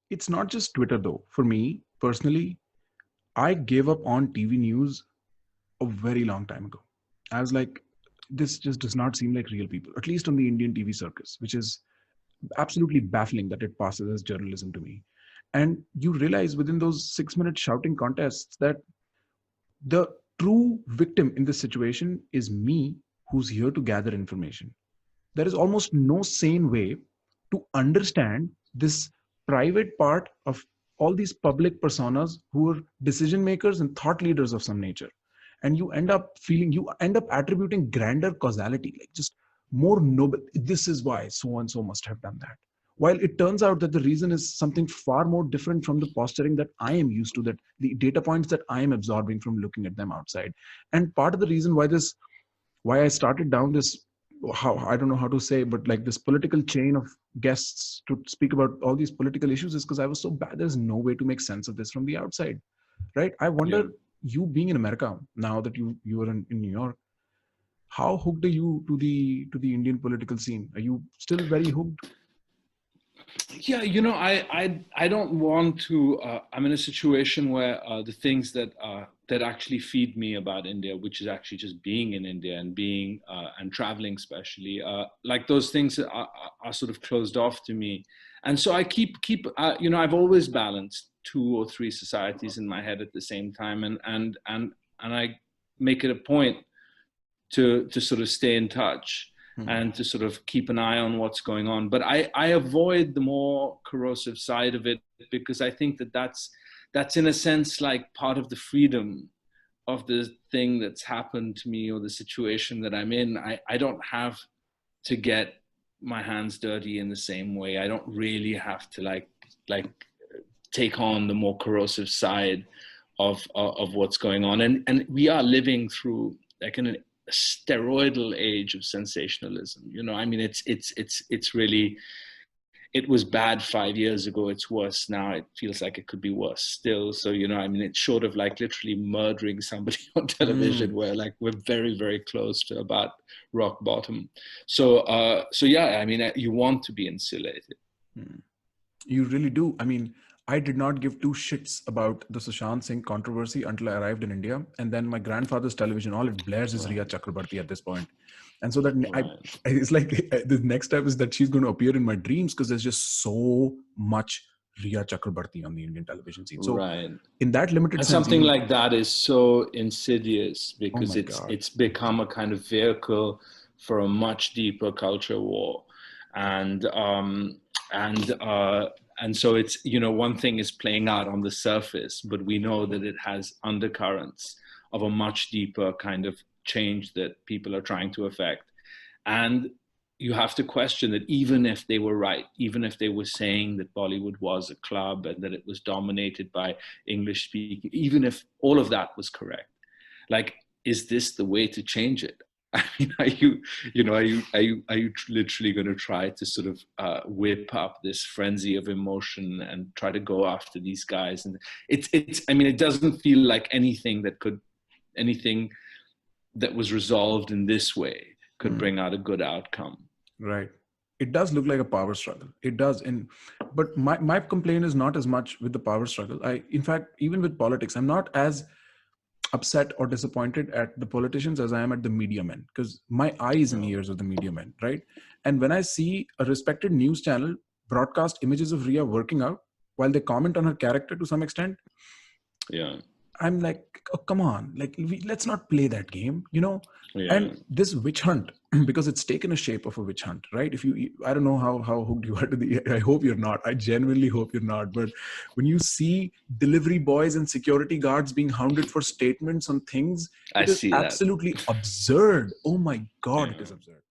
it's not just Twitter though. For me personally, I gave up on TV news a very long time ago. I was like, this just does not seem like real people, at least on the Indian TV circus, which is absolutely baffling that it passes as journalism to me. And you realize within those 6 minute shouting contests that the true victim in this situation is me, who's here to gather information. There is almost no sane way to understand this private part of all these public personas who are decision makers and thought leaders of some nature. And you end up attributing grander causality, like just more noble. This is why so and so must have done that. While it turns out that the reason is something far more different from the posturing that I am used to, that the data points that I am absorbing from looking at them outside. And part of the reason why I started down this, how I don't know how to say, but like this political chain of guests to speak about all these political issues is because I was so bad. There's no way to make sense of this from the outside, right? I Yeah. wonder, you being in America now that you are in New York, how hooked are you to the Indian political scene? Are you still very hooked? Yeah, I don't want to. I'm in a situation where the things that actually feed me about India, which is actually just being in India and being and traveling, especially, like those things are sort of closed off to me, and so I keep I've always balanced two or three societies in my head at the same time, and I make it a point to sort of stay in touch and to sort of keep an eye on what's going on. But I avoid the more corrosive side of it because I think that's in a sense like part of the freedom of the thing that's happened to me or the situation that I'm in. I don't have to get my hands dirty in the same way. I don't really have to like take on the more corrosive side of what's going on. And we are living through like an steroidal age of sensationalism. I mean, it's really, it was bad 5 years ago. It's worse now. It feels like it could be worse still. So, I mean, it's short of like literally murdering somebody on television where like we're very, very close to about rock bottom. So yeah, I mean, you want to be insulated. You really do. I mean, I did not give two shits about the Sushant Singh controversy until I arrived in India. And then my grandfather's television, all it blares is Riya Chakrabarti at this point. And so that it's like the next step is that she's going to appear in my dreams because there's just so much Riya Chakrabarti on the Indian television scene. So in that limited and sense, something like that is so insidious because God. it's become a kind of vehicle for a much deeper culture war. And so it's, one thing is playing out on the surface, but we know that it has undercurrents of a much deeper kind of change that people are trying to affect. And you have to question that even if they were right, even if they were saying that Bollywood was a club and that it was dominated by English speaking, even if all of that was correct, like, is this the way to change it? I mean, are you literally going to try to sort of whip up this frenzy of emotion and try to go after these guys? And I mean, it doesn't feel like anything that was resolved in this way could bring out a good outcome. Right. It does look like a power struggle. It does. But my complaint is not as much with the power struggle. In fact, even with politics, I'm not as upset or disappointed at the politicians as I am at the media men, because my eyes and ears of the media men, right? And when I see a respected news channel broadcast images of Riya working out while they comment on her character to some extent, I'm like, oh, come on, like let's not play that game, And this witch hunt, because it's taken a shape of a witch hunt, right? I don't know how hooked you are to I hope you're not. I genuinely hope you're not. But when you see delivery boys and security guards being hounded for statements on things, it is absolutely absurd. Oh my God, it is absurd.